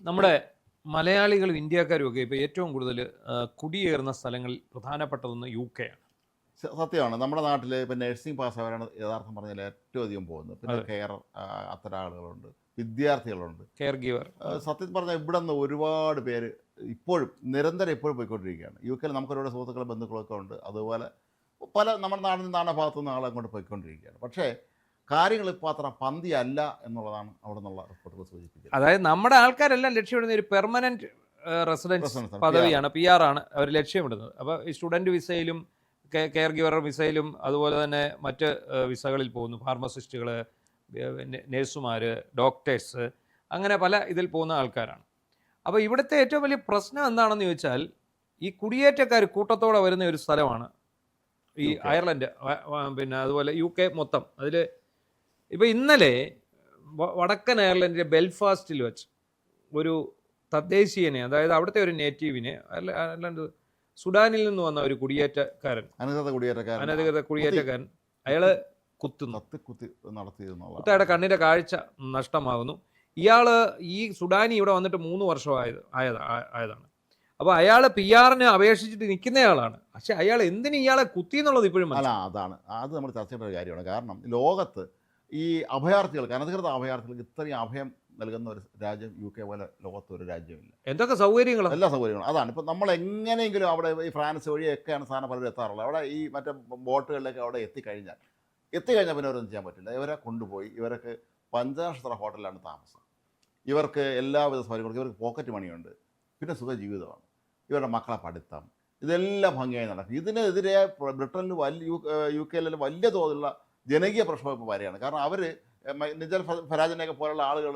നമ്മുടെ മലയാളികളും ഇന്ത്യക്കാരും ഒക്കെ ഇപ്പോൾ ഏറ്റവും കൂടുതൽ കുടിയേറുന്ന സ്ഥലങ്ങളിൽ പ്രധാനപ്പെട്ടതൊന്ന് UK ആണ്. സത്യമാണ്. നമ്മുടെ നാട്ടിൽ ഇപ്പം നഴ്സിംഗ് പാസ്സായവരാണ് യഥാർത്ഥം പറഞ്ഞാൽ ഏറ്റവും അധികം പോകുന്നത്. പിന്നെ അതെ. കെയർ അത്തരം ആളുകളുണ്ട്, വിദ്യാർത്ഥികളുണ്ട്. Care giver. സത്യത്തിൽ പറഞ്ഞാൽ ഇവിടെ നിന്ന് ഒരുപാട് പേര് ഇപ്പോഴും നിരന്തരം ഇപ്പോഴും പോയിക്കൊണ്ടിരിക്കുകയാണ്. UK നമുക്കൊരുപാട് സുഹൃത്തുക്കളും ബന്ധുക്കളൊക്കെ ഉണ്ട്. അതുപോലെ പല നമ്മുടെ നാടിൽ നാനാ ഭാഗത്തു നിന്ന് ആളെ അങ്ങോട്ട് പോയിക്കൊണ്ടിരിക്കുകയാണ്. പക്ഷേ കാര്യങ്ങൾ ഇപ്പോൾ അത്ര പന്തിയല്ല എന്നുള്ളതാണ് അവിടെ നിന്നുള്ള റിപ്പോർട്ടുകൾ സൂചിപ്പിക്കുന്നത്. അതായത് നമ്മുടെ ആൾക്കാരെല്ലാം ലക്ഷ്യമിടുന്ന ഒരു പെർമനന്റ് റെസിഡൻസ് പ്രശ്നം പദവിയാണ്, PR ആണ് അവർ ലക്ഷ്യമിടുന്നത്. അപ്പോൾ ഈ സ്റ്റുഡൻറ് വിസയിലും കെയർ ഗിവർ വിസയിലും അതുപോലെ തന്നെ മറ്റ് വിസകളിൽ പോകുന്നു. ഫാർമസിസ്റ്റുകൾ, നേഴ്സുമാർ, ഡോക്ടേഴ്സ്, അങ്ങനെ പല ഇതിൽ പോകുന്ന ആൾക്കാരാണ്. അപ്പോൾ ഇവിടുത്തെ ഏറ്റവും വലിയ പ്രശ്നം എന്താണെന്ന് ചോദിച്ചാൽ ഈ കുടിയേറ്റക്കാർ കൂട്ടത്തോടെ വരുന്ന ഒരു സ്ഥലമാണ് ഈ UK. അയർലൻഡ്, പിന്നെ അതുപോലെ UK മൊത്തം. അതിൽ ഇപ്പോൾ ഇന്നലെ വടക്കൻ അയർലൻഡിലെ ബെൽഫാസ്റ്റിൽ വെച്ച് ഒരു തദ്ദേശീയനെ, അതായത് അവിടുത്തെ ഒരു നേറ്റീവിനെ, അല്ലാണ്ട് സുഡാനിൽ നിന്ന് വന്ന ഒരു കുടിയേറ്റക്കാരൻ, അനധികൃത കുടിയേറ്റക്കാരൻ, അയാൾ കുത്തുന്നു. കുത്തി നടത്തിയെന്നുള്ള കുത്തയുടെ കണ്ണിൻ്റെ കാഴ്ച നഷ്ടമാകുന്നു. ഇയാൾ ഈ സുഡാനി ഇവിടെ വന്നിട്ട് 3 വർഷം ആയതാണ്. അപ്പോൾ അയാൾ PR-ന് അപേക്ഷിച്ചിട്ട് നിൽക്കുന്നയാളാണ്. പക്ഷെ അയാൾ എന്തിന് ഇയാളെ കുത്തി എന്നുള്ളത് ഇപ്പോഴും അല്ല, അതാണ് നമ്മൾ ചർച്ച ചെയ്യേണ്ട ഒരു കാര്യമാണ്. കാരണം ലോകത്ത് ഈ അഭയാർത്ഥികൾക്ക്, അനധികൃത അഭയാർത്ഥികൾക്ക് ഇത്രയും അഭയം നൽകുന്ന ഒരു രാജ്യം UK പോലെ ലോകത്ത് ഒരു രാജ്യമില്ല. എന്തൊക്കെ സൗകര്യങ്ങളാണ്, എല്ലാ സൗകര്യങ്ങളും. അതാണ് ഇപ്പം നമ്മൾ എങ്ങനെയെങ്കിലും അവിടെ ഈ ഫ്രാൻസ് വഴിയൊക്കെയാണ് സാധനം പലരും എത്താറുള്ളത്. അവിടെ ഈ മറ്റേ ബോട്ടുകളിലൊക്കെ അവിടെ എത്തിക്കഴിഞ്ഞാൽ പിന്നെ അവരൊന്നും ചെയ്യാൻ പറ്റില്ല. ഇവരെ കൊണ്ടുപോയി ഇവർക്ക് 5 നക്ഷത്ര ഹോട്ടലിലാണ് താമസം. ഇവർക്ക് എല്ലാവിധ സൗകര്യങ്ങളും, ഇവർക്ക് പോക്കറ്റ് മണിയുണ്ട്, പിന്നെ സുഖജീവിതമാണ്, ഇവരുടെ മക്കളെ പഠിത്തം, ഇതെല്ലാം ഭംഗിയായി നടക്കും. ഇതിനെതിരെ ബ്രിട്ടനിൽ UK വലിയ തോതിലുള്ള ജനകീയ പ്രശ്നം ഇപ്പോൾ വരികയാണ്. കാരണം അവർ നിജൽ ഫരാജിനെയൊക്കെ പോലുള്ള ആളുകൾ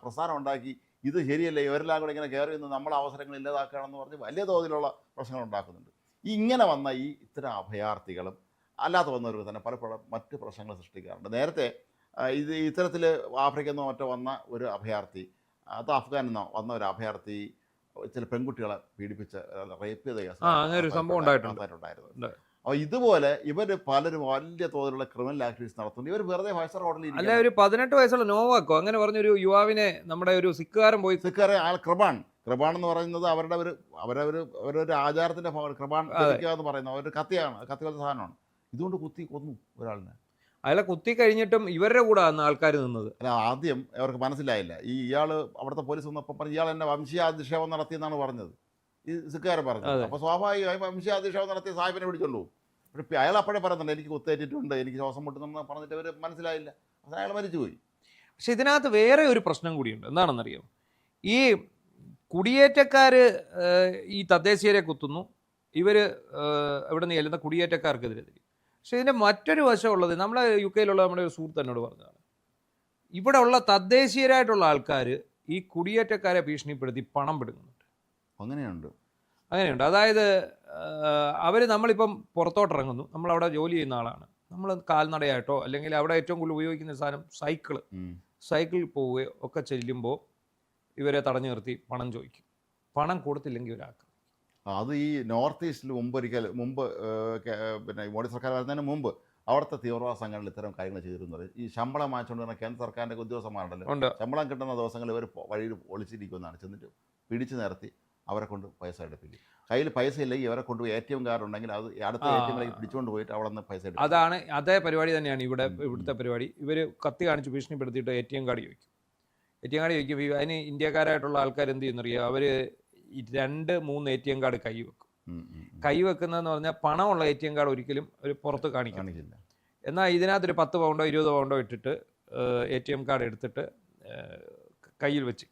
പ്രസ്ഥാനം ഉണ്ടാക്കി ഇത് ശരിയല്ല, ഇവരെല്ലാം കൂടെ ഇങ്ങനെ കയറി നിന്ന് നമ്മളെ അവസരങ്ങൾ ഇല്ലാതാക്കുകയാണെന്ന് പറഞ്ഞ് വലിയ തോതിലുള്ള പ്രശ്നങ്ങൾ ഉണ്ടാക്കുന്നുണ്ട്. ഇങ്ങനെ വന്ന ഇത്തരം അഭയാർത്ഥികളും അല്ലാത്ത വന്നവർക്ക് തന്നെ പലപ്പോഴും മറ്റ് പ്രശ്നങ്ങൾ സൃഷ്ടിക്കാറുണ്ട്. നേരത്തെ ഇത്തരത്തിൽ ആഫ്രിക്കയിൽ നിന്നോ മറ്റോ വന്ന ഒരു അഭയാർത്ഥി, അത് അഫ്ഗാനിൽ നിന്നോ വന്ന ഒരു അഭയാർത്ഥി ചില പെൺകുട്ടികളെ പീഡിപ്പിച്ച് റേപ്പ് ചെയ്ത കേസ് സംഭവം ഉണ്ടായിട്ടുണ്ടായിരുന്നു. അപ്പോൾ ഇതുപോലെ ഇവർ പലരും വലിയ തോതിലുള്ള ക്രിമിനൽ ആക്ടിവിറ്റീസ് നടത്തുന്നു. ഇവർ വെറുതെ 5-സ്റ്റാർ ഹോട്ടലിൽ അല്ല, ഒരു 18 വയസ്സുള്ള നോവാക്കോ അങ്ങനെ പറഞ്ഞൊരു യുവാവിനെ നമ്മുടെ ഒരു സിക്കുകാരൻ പോയി. സിക്കാരെ ആൾ കൃപാൺ എന്ന് പറയുന്നത് അവരൊരു ആചാരത്തിൻ്റെ ഭാഗം. കൃപാൺ എന്ന് പറയുന്നത് അവരുടെ കത്തി പോലത്തെ സാധനമാണ്. ഇതുകൊണ്ട് കുത്തി കൊന്നു ഒരാളിനെ. അയാളെ കുത്തി കഴിഞ്ഞിട്ടും ഇവരുടെ കൂടെ ആണ് ആൾക്കാർ നിന്നത്. അല്ല, ആദ്യം അവർക്ക് മനസ്സിലായില്ല. ഇയാൾ അവിടുത്തെ പോലീസ് വന്നപ്പോൾ പറഞ്ഞു ഇയാൾ എന്നെ വംശീയാധിക്ഷേപം നടത്തിയെന്നാണ് പറഞ്ഞത്, ഈ സിക്കാരെ പറഞ്ഞത്. അപ്പോൾ സ്വാഭാവികമായി വംശീയാധിക്ഷേപം നടത്തിയ സാഹിബിനെ പിടിച്ചോണ്ട് പോകും. പക്ഷേ അയാൾ അപ്പോഴേ പറയുന്നുണ്ട് എനിക്ക് കുത്തേറ്റിട്ടുണ്ട്, എനിക്ക് ശ്വാസം മുട്ടുന്നെന്ന് പറഞ്ഞിട്ട് അവർ മനസ്സിലായില്ല. അത് അയാൾ മരിച്ചുപോയി. പക്ഷെ ഇതിനകത്ത് വേറെ ഒരു പ്രശ്നം കൂടിയുണ്ട്. എന്താണെന്നറിയാം, ഈ കുടിയേറ്റക്കാർ ഈ തദ്ദേശീയരെ കുത്തുന്നു, ഇവർ ഇവിടെ നിന്ന് ചെല്ലുന്ന കുടിയേറ്റക്കാർക്കെതിരെ. പക്ഷേ ഇതിൻ്റെ മറ്റൊരു വശമുള്ളത്, നമ്മളെ UK നമ്മുടെ ഒരു സുഹൃത്ത് എന്നോട് പറഞ്ഞതാണ്, ഇവിടെ ഉള്ള തദ്ദേശീയരായിട്ടുള്ള ആൾക്കാർ ഈ കുടിയേറ്റക്കാരെ ഭീഷണിപ്പെടുത്തി പണം പിടുങ്ങുന്നുണ്ട്. അങ്ങനെയുണ്ട്. അതായത് നമ്മളിപ്പം പുറത്തോട്ടിറങ്ങുന്നു, നമ്മളവിടെ ജോലി ചെയ്യുന്ന ആളാണ്, നമ്മൾ കാൽനടയായിട്ടോ അല്ലെങ്കിൽ അവിടെ ഏറ്റവും കൂടുതൽ ഉപയോഗിക്കുന്ന സാധനം സൈക്കിളിൽ പോവുകയോ ഒക്കെ ചെല്ലുമ്പോൾ ഇവരെ തടഞ്ഞു നിർത്തി പണം ചോദിക്കും. പണം കൊടുത്തില്ലെങ്കിൽ ഒരാൾക്ക് അത് ഈ നോർത്ത് ഈസ്റ്റിൽ മുമ്പ് പിന്നെ മോഡി സർക്കാർ വരുന്നതിന് മുമ്പ് അവിടുത്തെ തീവ്രവാദ സംഘടനകൾ ഇത്തരം കാര്യങ്ങൾ ചെയ്തിരുന്നത്. ഈ ശമ്പളം വാങ്ങിച്ചുകൊണ്ടിരുന്ന കേന്ദ്ര സർക്കാരിൻ്റെ ഉദ്യോഗസ്ഥന്മാരുണ്ടല്ലോ, ശമ്പളം കിട്ടുന്ന ദിവസങ്ങളിൽ ഇവർ വഴിയിൽ ഒളിച്ചിരിക്കുമെന്നാണ്, ചെന്നിട്ട് പിടിച്ചു നിർത്തി അവരെ കൊണ്ട് പൈസ എടുപ്പിക്കും. കയ്യിൽ പൈസ ഇല്ലെങ്കിൽ ഇവരെ കൊണ്ടുപോയി ATM കാർഡ് ഉണ്ടെങ്കിൽ അത് അടുത്ത ATM പിടിച്ചുകൊണ്ട് പോയിട്ട് അവിടെ നിന്ന് പൈസ എടുക്കും. അതാണ് അതേ പരിപാടി തന്നെയാണ് ഇവിടുത്തെ പരിപാടി. ഇവർ കത്തി കാണിച്ച് ഭീഷണിപ്പെടുത്തിയിട്ട് ATM കാർഡ് ചോദിക്കും. അതിന് ഇന്ത്യക്കാരായിട്ടുള്ള ആൾക്കാർ എന്ത് ചെയ്യുന്നറിയാം, അവർ 2-3 ATM കാർഡ് കൈവെക്കുന്നതെന്ന് പറഞ്ഞാൽ പണമുള്ള ATM കാർഡ് ഒരിക്കലും ഒരു പുറത്ത് കാണിക്കില്ല. എന്നാൽ ഇതിനകത്തൊരു 10 പൗണ്ടോ 20 പൗണ്ടോ ഇട്ടിട്ട് ATM കാർഡ് എടുത്തിട്ട് കയ്യിൽ വെച്ച്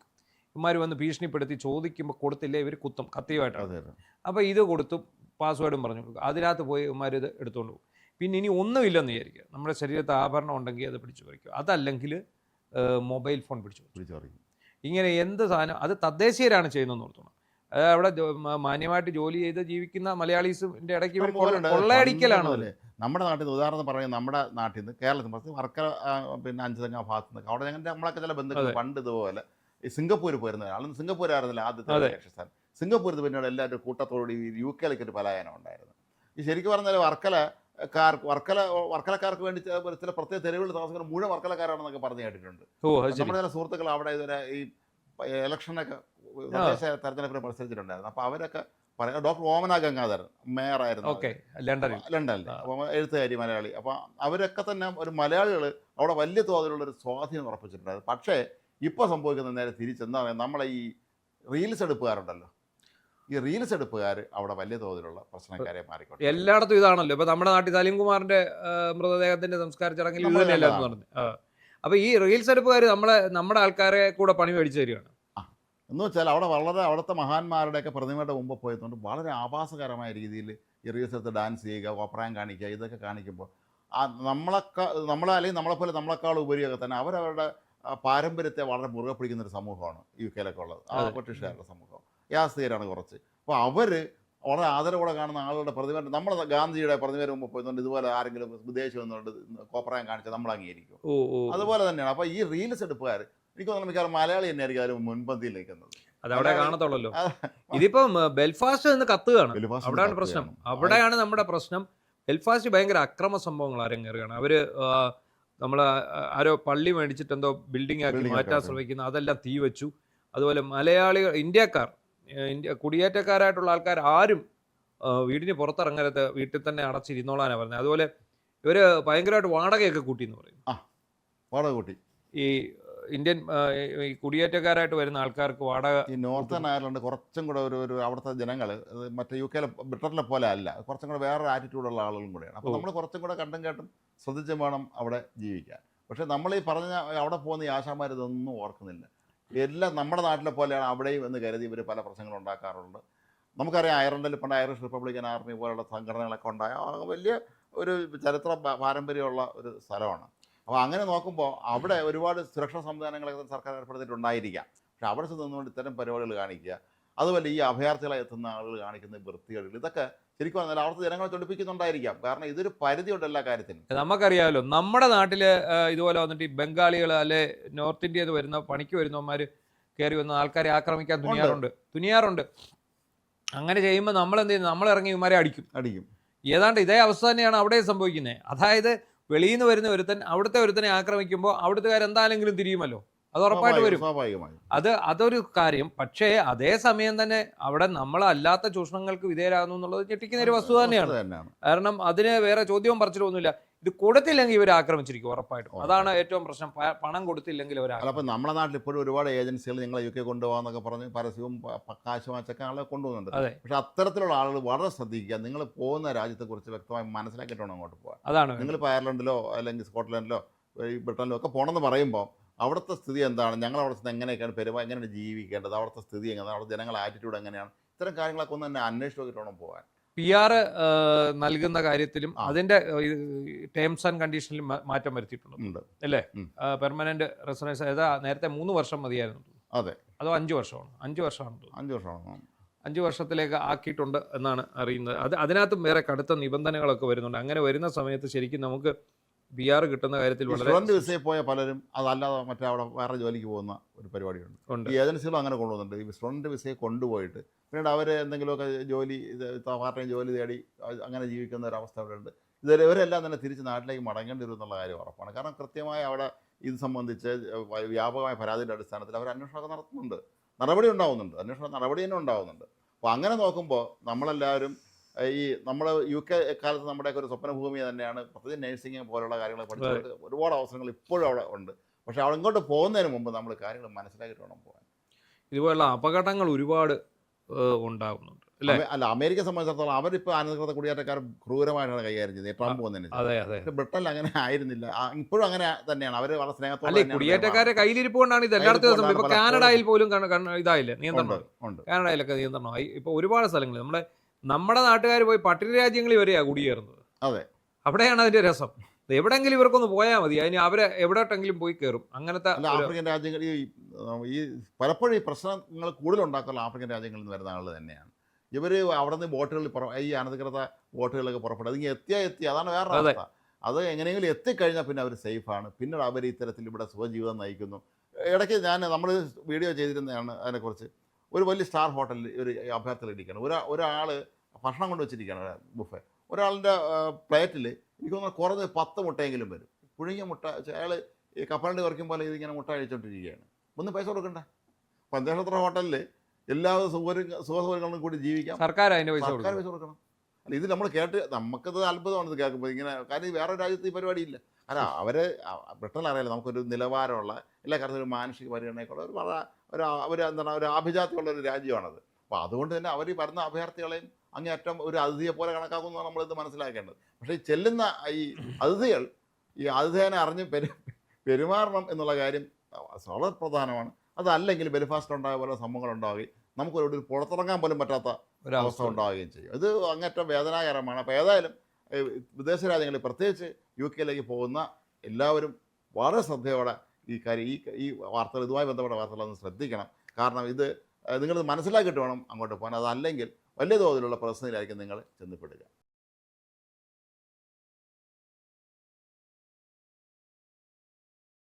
ഇവന്മാർ വന്ന് ഭീഷണിപ്പെടുത്തി ചോദിക്കുമ്പോൾ കൊടുത്തില്ല, ഇവർ കുത്തും കത്തിയുമായിട്ടാണ്. അപ്പോൾ ഇത് കൊടുത്തും പാസ്വേഡും പറഞ്ഞു കൊടുക്കും. അതിനകത്ത് പോയി ഇവന്മാർ ഇത് എടുത്തുകൊണ്ട് പോകും. പിന്നെ ഇനി ഒന്നുമില്ലെന്ന് വിചാരിക്കുക, നമ്മുടെ ശരീരത്ത് ആഭരണം ഉണ്ടെങ്കിൽ അത് പിടിച്ചു പറിക്കും, അതല്ലെങ്കിൽ മൊബൈൽ ഫോൺ പിടിച്ചു പറിക്കും. ഇങ്ങനെ എന്ത് സാധനം അത് തദ്ദേശീയരാണ് ചെയ്യുന്നതെന്ന് ഓർത്തോണം. അവിടെ മാന്യമായിട്ട് ജോലി ചെയ്ത് ജീവിക്കുന്ന മലയാളീസിൻ്റെ ഇടയ്ക്ക് ഇവർ കൊള്ളയടിക്കലാണ്. നമ്മുടെ നാട്ടിൽ നിന്ന് ഉദാഹരണം പറയുന്നത്, നമ്മുടെ നാട്ടിൽ നിന്ന് കേരളത്തിൽ വർക്കല പിന്നെ 5 തെങ്ങ ഭാഗത്ത് നിന്ന് അവിടെ നമ്മളൊക്കെ ചില ബന്ധുക്കൾ പണ്ട് ഇതുപോലെ ഈ സിംഗപ്പൂർ പോയിരുന്ന ആളെന്ന്, സിംഗപ്പൂരായിരുന്നില്ല ആദ്യത്തെ ലക്ഷ്യസ്ഥാനം. സിംഗപ്പൂരിൽ പിന്നീട് എല്ലാവരും കൂട്ടത്തോടുകൂടി UK ഒരു പലായനം ഉണ്ടായിരുന്നു. ഈ ശരിക്കും പറഞ്ഞാൽ വർക്കലക്കാർക്ക് വേണ്ടി ചില പ്രത്യേക തെരുവുകളിൽ താമസിക്കുന്ന മുഴുവൻ വർക്കലക്കാരാണെന്നൊക്കെ പറഞ്ഞു കേട്ടിട്ടുണ്ട്. നമ്മുടെ ചില സുഹൃത്തുക്കൾ അവിടെ ഇതുവരെ ഈ ഇലക്ഷനൊക്കെ തദ്ദേശ തെരഞ്ഞെടുപ്പിന് മത്സരിച്ചിട്ടുണ്ടായിരുന്നു. അപ്പോൾ അവരൊക്കെ പറയാം, ഡോക്ടർ ഓമന ഗംഗാധരൻ മേയറായിരുന്നു ഓക്കെ, ലണ്ടനിൽ. ലണ്ടനിൽ. അപ്പോൾ എഴുത്തുകാരി മലയാളി. അപ്പോൾ അവരൊക്കെ തന്നെ ഒരു മലയാളികൾ അവിടെ വലിയ തോതിലുള്ളൊരു സ്വാധീനം ഉറപ്പിച്ചിട്ടുണ്ടായിരുന്നു. പക്ഷേ ഇപ്പോൾ സംഭവിക്കുന്നത് നേരെ തിരിച്ചെന്താ പറയുക, നമ്മളെ ഈ റീൽസ് എടുപ്പുകാരുണ്ടല്ലോ, ഈ റീൽസ് എടുപ്പുകാർ അവിടെ വലിയ തോതിലുള്ള പ്രശ്നക്കാരെ മാറിക്കൊണ്ട് എല്ലായിടത്തും ഇതാണല്ലോ. ഇപ്പൊ നമ്മുടെ നാട്ടിൽ സലീംകുമാറിന്റെ മൃതദേഹത്തിന്റെ സംസ്കാര ചടങ്ങിൽ ഇത് തന്നെയല്ലെന്ന് പറഞ്ഞു. അപ്പൊ ഈ റീൽസ് എടുപ്പുകാർ നമ്മുടെ ആൾക്കാരെ കൂടെ പണി മേടിച്ചു തരികയാണ്. എന്ന് വെച്ചാൽ അവിടെ വളരെ അവിടുത്തെ മഹാന്മാരുടെയൊക്കെ പ്രതിമയുടെ മുമ്പ് പോയതുകൊണ്ട് വളരെ ആഭാസകരമായ രീതിയിൽ ഈ റീൽസ് എടുത്ത് ഡാൻസ് ചെയ്യുക, കോപ്രായം കാണിക്കുക, ഇതൊക്കെ കാണിക്കുമ്പോൾ നമ്മളെ അല്ലെങ്കിൽ നമ്മളെപ്പോലെ നമ്മളെക്കാൾ ഉപരിയൊക്കെ തന്നെ അവരവരുടെ പാരമ്പര്യത്തെ വളരെ മുറുകെ പിടിക്കുന്നൊരു സമൂഹമാണ് UK-ലൊക്കെ ഉള്ളത്. ആ ബ്രിട്ടീഷുകാരുടെ സമൂഹം യാസ്തികരാണ് കുറച്ച്. അപ്പോൾ അവർ വളരെ ആദരവോടെ കാണുന്ന ആളുകളുടെ പ്രതിമ, നമ്മൾ ഗാന്ധിജിയുടെ പ്രതിമയുടെ മുമ്പ് പോയതുകൊണ്ട് ഇതുപോലെ ആരെങ്കിലും വിദേശം വന്നുകൊണ്ട് കോപ്രായം കാണിച്ചാൽ നമ്മൾ അംഗീകരിക്കും. അതുപോലെ തന്നെയാണ്. അപ്പോൾ ഈ റീൽസ് എടുപ്പുകാർ എനിക്ക് തോന്നുന്നു മിക്കവാറും മലയാളി തന്നെയായിരിക്കും അതിൽ മുൻപന്തിയിൽ നിൽക്കുന്നത്. അതവിടെ കാണത്തുള്ളല്ലോ. ഇതിപ്പം ബെൽഫാസ്റ്റ് നിന്ന് കത്തുകയാണ്, അവിടെയാണ് പ്രശ്നം. അവിടെയാണ് നമ്മുടെ പ്രശ്നം. ബെൽഫാസ്റ്റ് ഭയങ്കര അക്രമ സംഭവങ്ങൾ അരങ്ങേറുകയാണ്. അവര് നമ്മളെ ആരോ പള്ളി മേടിച്ചിട്ട് എന്തോ ബിൽഡിംഗ് ആക്കി മാറ്റാൻ ശ്രമിക്കുന്നു, അതെല്ലാം തീ വെച്ചു. അതുപോലെ മലയാളികൾ, ഇന്ത്യക്കാർ, കുടിയേറ്റക്കാരായിട്ടുള്ള ആൾക്കാർ ആരും വീടിന് പുറത്തിറങ്ങരുത്, വീട്ടിൽ തന്നെ അടച്ചിരുന്നോളാനാണ് പറഞ്ഞത്. അതുപോലെ ഇവര് ഭയങ്കരമായിട്ട് വാടകയൊക്കെ കൂട്ടി എന്ന് പറയും. വാടക കൂട്ടി ഈ ഇന്ത്യൻ ഈ കുടിയേറ്റക്കാരായിട്ട് വരുന്ന ആൾക്കാർക്ക് വാടക. ഈ നോർത്തേൺ അയർലൻഡ് കുറച്ചും കൂടെ ഒരു അവിടുത്തെ ജനങ്ങൾ മറ്റേ UK-ലെ ബ്രിട്ടനിലെ പോലെ അല്ല, കുറച്ചും കൂടെ വേറൊരു ആറ്റിറ്റ്യൂഡുള്ള ആളുകളും കൂടെയാണ്. അപ്പോൾ നമ്മൾ കുറച്ചും കൂടെ കണ്ടും കേട്ടും ശ്രദ്ധിച്ചും വേണം അവിടെ ജീവിക്കാൻ. പക്ഷേ നമ്മൾ ഈ പറഞ്ഞ അവിടെ പോകുന്ന ഈ ആശാമാർ ഇതൊന്നും ഓർക്കുന്നില്ല. എല്ലാം നമ്മുടെ നാട്ടിലെ പോലെയാണ് അവിടെയും എന്ന് കരുതി ഇവർ പല പ്രശ്നങ്ങളും ഉണ്ടാക്കാറുണ്ട്. നമുക്കറിയാം അയർലൻഡിൽ പണ്ട് ഐറിഷ് റിപ്പബ്ലിക്കൻ ആർമി പോലുള്ള സംഘടനകളൊക്കെ ഉണ്ടായ വലിയ ഒരു ചരിത്ര പാരമ്പര്യമുള്ള ഒരു സ്ഥലമാണ്. അപ്പോൾ അങ്ങനെ നോക്കുമ്പോൾ അവിടെ ഒരുപാട് സുരക്ഷാ സംവിധാനങ്ങളൊക്കെ സർക്കാർ ഏർപ്പെടുത്തിയിട്ടുണ്ടായിരിക്കാം. പക്ഷെ അവിടെ നിന്നുകൊണ്ട് ഇത്തരം പരിപാടികൾ കാണിക്കുക, അതുപോലെ ഈ അഭയാർത്ഥികളായി എത്തുന്ന ആളുകൾ കാണിക്കുന്ന വൃത്തികേടുകൾ, ഇതൊക്കെ ശരിക്കും പറഞ്ഞാൽ അവിടുത്തെ ജനങ്ങളെ ചൊടിപ്പിക്കുന്നുണ്ടായിരിക്കാം. കാരണം ഇതൊരു പരിധിയുണ്ട് എല്ലാ കാര്യത്തിനും. നമുക്കറിയാമല്ലോ, നമ്മുടെ നാട്ടിൽ ഇതുപോലെ വന്നിട്ട് ഈ ബംഗാളികൾ അല്ലെ നോർത്ത് ഇന്ത്യയിൽ വരുന്ന പണിക്ക് വരുന്നവന്മാർ കയറി വന്ന ആൾക്കാരെ ആക്രമിക്കാൻ തുനിയാറുണ്ട്. അങ്ങനെ ചെയ്യുമ്പോൾ നമ്മൾ എന്ത് ചെയ്യും, നമ്മൾ ഇറങ്ങി ഇവന്മാരെ അടിക്കും. ഏതാണ്ട് ഇതേ അവസ്ഥ തന്നെയാണ് അവിടെ സംഭവിക്കുന്നത്. അതായത് വെളിയിൽ നിന്ന് വരുന്ന ഒരുത്തൻ അവിടുത്തെ ഒരുത്തനെ ആക്രമിക്കുമ്പോൾ അവിടുത്തുകാരെന്താണെങ്കിലും തിരിയുമല്ലോ, അത് ഉറപ്പായിട്ട് വരും. അതൊരു കാര്യം. പക്ഷേ അതേ സമയം തന്നെ അവിടെ നമ്മളല്ലാത്ത ചൂഷണങ്ങൾക്ക് വിധേയരാകുന്നു എന്നുള്ളത് ഞെട്ടിക്കുന്ന ഒരു വസ്തുത തന്നെയാണ്. കാരണം അതിന് വേറെ ചോദ്യവും പറച്ചിലൊന്നുമില്ല. ഇത് കൊടുത്തില്ലെങ്കിൽ ഇവർ ആക്രമിച്ചിരിക്കും ഉറപ്പായിട്ടും. അതാണ് ഏറ്റവും പ്രശ്നം. പണം കൊടുത്തില്ലെങ്കിൽ അവർ. അപ്പോൾ നമ്മുടെ നാട്ടിൽ ഇപ്പോഴും ഒരുപാട് ഏജൻസികൾ നിങ്ങളെ UK കൊണ്ടുപോകാന്നൊക്കെ പറഞ്ഞ് പരസ്യവും കാശ് വാങ്ങിച്ചൊക്കെ ആളെ കൊണ്ടുപോകുന്നുണ്ട്. പക്ഷെ അത്തരത്തിലുള്ള ആളുകൾ വളരെ ശ്രദ്ധിക്കുക. നിങ്ങൾ പോകുന്ന രാജ്യത്തെക്കുറിച്ച് വ്യക്തമായി മനസ്സിലാക്കിയിട്ട് വേണം അങ്ങോട്ട് പോകാൻ. അതാണ് നിങ്ങളിപ്പോൾ അയർലൻഡിലോ അല്ലെങ്കിൽ സ്കോട്ട്ലൻഡിലോ ഈ ബ്രിട്ടനിലോ ഒക്കെ പോകണമെന്ന് പറയുമ്പോൾ അവിടുത്തെ സ്ഥിതി എന്താണ്, ഞങ്ങൾ അവിടുത്തെ എങ്ങനെയൊക്കെയാണ് എങ്ങനെയാണ് ജീവിക്കേണ്ടത്, അവിടുത്തെ സ്ഥിതി എങ്ങനെയാണ്, അവിടുത്തെ ജനങ്ങളുടെ ആറ്റിറ്റ്യൂഡ് എങ്ങനെയാണ്, ഇത്തരം കാര്യങ്ങളൊക്കെ ഒന്ന് തന്നെ അന്വേഷിച്ച് നോക്കിയിട്ട് വേണം പോകാൻ. PR നൽകുന്ന കാര്യത്തിലും അതിന്റെ ടേംസ് ആൻഡ് കണ്ടീഷനിലും മാറ്റം വരുത്തിയിട്ടുണ്ട് അല്ലേ? പെർമനന്റ് റെസിഡൻസ് നേരത്തെ 3 വർഷം മതിയായിരുന്നു. അതെ, അതോ 5 വർഷമാണ്? 5 വർഷമാണ്. 5 വർഷത്തിലേക്ക് ആക്കിയിട്ടുണ്ട് എന്നാണ് അറിയുന്നത്. അതിനകത്തും വേറെ കടുത്ത നിബന്ധനകളൊക്കെ വരുന്നുണ്ട്. അങ്ങനെ വരുന്ന സമയത്ത് ശരിക്കും നമുക്ക് PR കിട്ടുന്ന കാര്യത്തിൽ വളരെ സ്റ്റുഡൻറ് വിസയിൽ പോയ പലരും അതല്ലാതെ മറ്റേ അവിടെ വേറെ ജോലിക്ക് പോകുന്ന ഒരു പരിപാടിയുണ്ട്. ഈ ഏജൻസികളും അങ്ങനെ കൊണ്ടുപോകുന്നുണ്ട്. ഈ സ്റ്റുഡൻറ് വിസയെ കൊണ്ടുപോയിട്ട് പിന്നീട് അവർ എന്തെങ്കിലുമൊക്കെ ജോലി പാർട്ട് ടൈം ജോലി തേടി അങ്ങനെ ജീവിക്കുന്ന ഒരവസ്ഥ അവിടെ ഉണ്ട്. ഇവരെല്ലാം തന്നെ തിരിച്ച് നാട്ടിലേക്ക് മടങ്ങേണ്ടി വരും എന്നുള്ള കാര്യം ഉറപ്പാണ്. കാരണം കൃത്യമായി അവിടെ ഇത് സംബന്ധിച്ച് വ്യാപകമായ പരാതിയുടെ അടിസ്ഥാനത്തിൽ അവർ അന്വേഷണമൊക്കെ നടത്തുന്നുണ്ട്, നടപടി ഉണ്ടാവുന്നുണ്ട്, അന്വേഷണ നടപടി തന്നെ ഉണ്ടാവുന്നുണ്ട്. അപ്പോൾ അങ്ങനെ നോക്കുമ്പോൾ നമ്മളെല്ലാവരും ഈ നമ്മൾ UK കാലത്ത് നമ്മുടെയൊക്കെ ഒരു സ്വപ്നഭൂമി തന്നെയാണ്. പ്രത്യേകിച്ച് നഴ്സിംഗ് പോലുള്ള കാര്യങ്ങൾ പഠിച്ചിട്ട് ഒരുപാട് അവസരങ്ങൾ ഇപ്പോഴും അവിടെ ഉണ്ട്. പക്ഷേ അവിടെ ഇങ്ങോട്ട് പോകുന്നതിന് മുമ്പ് നമ്മൾ കാര്യങ്ങൾ മനസ്സിലാക്കിയിട്ട് വേണം പോകാൻ. ഇതുപോലുള്ള അപകടങ്ങൾ ഒരുപാട് ഉണ്ടാകുന്നുണ്ട് അല്ലേ? അല്ല, അമേരിക്കയെ സംബന്ധിച്ചിടത്തോളം അവരിപ്പോൾ അനധികൃത കുടിയേറ്റക്കാർ ക്രൂരമായിട്ടാണ് കൈകാര്യം ചെയ്തത് ട്രംപ് വന്നതിന്. പക്ഷേ ബ്രിട്ടനിൽ അങ്ങനെ ആയിരുന്നില്ല. ഇപ്പോഴും അങ്ങനെ തന്നെയാണ്. അവർ വളരെ സ്നേഹത്തോടെ കുടിയേറ്റക്കാരെ കയ്യിലിരിപ്പ് കൊണ്ടാണ് ഇത് എല്ലായിടത്തും. ഇപ്പൊ കാനഡയിൽ പോലും ഇതായില്ലേ നിയന്ത്രണം? കാനഡയിലൊക്കെ നിയന്ത്രണമായി. ഇപ്പൊ ഒരുപാട് സ്ഥലങ്ങളിൽ നമ്മുടെ നാട്ടുകാർ പോയി പട്ടിണി രാജ്യങ്ങളിൽ വരെയാണ് കുടിയേറുന്നത്. അതെ, അവിടെയാണ് അതിന്റെ രസം. എവിടെങ്കിലും ഇവർക്കൊന്ന് പോയാൽ മതി, അതിന് അവരെ എവിടെട്ടെങ്കിലും പോയി കയറും. അങ്ങനത്തെ ആഫ്രിക്കൻ രാജ്യങ്ങൾ ഈ പലപ്പോഴും ഈ പ്രശ്നങ്ങൾ കൂടുതലുണ്ടാക്കുന്ന ആഫ്രിക്കൻ രാജ്യങ്ങളിൽ നിന്ന് വരുന്ന ആളുകൾ തന്നെയാണ്. ഇവർ അവിടെ നിന്ന് ബോട്ടുകളിൽ ഈ അനധികൃത ബോട്ടുകളിലൊക്കെ പുറപ്പെടും. അതിങ്ങനെ എത്തി അതാണ് വേറെ അവസ്ഥ. അത് എങ്ങനെയെങ്കിലും എത്തിക്കഴിഞ്ഞാൽ പിന്നെ അവർ സേഫാണ്. പിന്നീട് അവർ ഇത്തരത്തിൽ ഇവിടെ സുഖജീവിതം നയിക്കുന്നു. ഇടയ്ക്ക് നമ്മൾ വീഡിയോ ചെയ്തിരുന്നതാണ് അതിനെക്കുറിച്ച്. ഒരു വലിയ സ്റ്റാർ ഹോട്ടലിൽ ഒരു അഭ്യർത്ഥന ഇരിക്കുകയാണ്. ഒരാൾ ഭക്ഷണം കൊണ്ട് വെച്ചിരിക്കുകയാണ്, ബുഫേ. ഒരാളുടെ പ്ലേറ്റിൽ എനിക്ക് തോന്നുന്നു കുറഞ്ഞ 10 മുട്ടയെങ്കിലും വരും. പുഴുങ്ങിയ മുട്ട. അയാൾ ഈ കപ്പലിൻ്റെ കുറയ്ക്കും പോലെ ഇതിങ്ങനെ മുട്ട കഴിച്ചുകൊണ്ടിരിക്കുകയാണ്. ഒന്നും പൈസ കൊടുക്കണ്ട. പഞ്ചനക്ഷത്ര ഹോട്ടലിൽ എല്ലാ സുഖസൗകര്യങ്ങളും കൂടി ജീവിക്കാം. സർക്കാർ അതിന്റെ പൈസ സർക്കാർ കൊടുക്കും. പൈസ കൊടുക്കണം. അല്ല, ഇത് നമ്മൾ കേട്ട് നമുക്കത് അത്ഭുതമാണ് ഇത് കേൾക്കുമ്പോൾ ഇങ്ങനെ. കാരണം ഇത് വേറെ രാജ്യത്ത് ഈ പരിപാടിയില്ല. അല്ല, അവരെ ബ്രിട്ടനിൽ അറിയാലോ നമുക്കൊരു നിലവാരമുള്ള എല്ലാ കാര്യത്തിലും ഒരു മാനുഷിക പരിഗണനയൊക്കെയുള്ള ഒരു എന്താണ് ഒരു ആഭിജാത്യമുള്ള ഒരു രാജ്യമാണത്. അപ്പോൾ അതുകൊണ്ട് തന്നെ അവർ ഈ വരുന്ന അഭയാർത്ഥികളെയും അങ്ങേയറ്റം ഒരു അതിഥിയെ പോലെ കണക്കാക്കുന്നതാണ് നമ്മളിത് മനസ്സിലാക്കേണ്ടത്. പക്ഷേ ഈ ചെല്ലുന്ന ഈ അതിഥികൾ ഈ അതിഥേനെ അറിഞ്ഞ് പെരുമാറണം എന്നുള്ള കാര്യം വളരെ പ്രധാനമാണ്. അതല്ലെങ്കിൽ ബെൽഫാസ്റ്റ് ഉണ്ടായ പോലെ സംഭവങ്ങൾ ഉണ്ടാവുകയും നമുക്കൊരു പുറത്തിറങ്ങാൻ പോലും പറ്റാത്ത അവസ്ഥ ഉണ്ടാവുകയും ചെയ്യും. ഇത് അങ്ങേറ്റം വേദനാകരമാണ്. അപ്പോൾ ഏതായാലും വിദേശ രാജ്യങ്ങളിൽ പ്രത്യേകിച്ച് UK പോകുന്ന എല്ലാവരും വളരെ ശ്രദ്ധയോടെ ഈ കാര്യം ഈ വാർത്തകൾ ഇതുമായി ബന്ധപ്പെട്ട വാർത്തകളൊന്ന് ശ്രദ്ധിക്കണം. കാരണം ഇത് നിങ്ങളിത് മനസ്സിലാക്കിയിട്ട് വേണം അങ്ങോട്ട് പോകാൻ. അതല്ലെങ്കിൽ വലിയ തോതിലുള്ള പ്രശ്നത്തിലായിരിക്കും നിങ്ങൾ ചെന്നപ്പെടുക.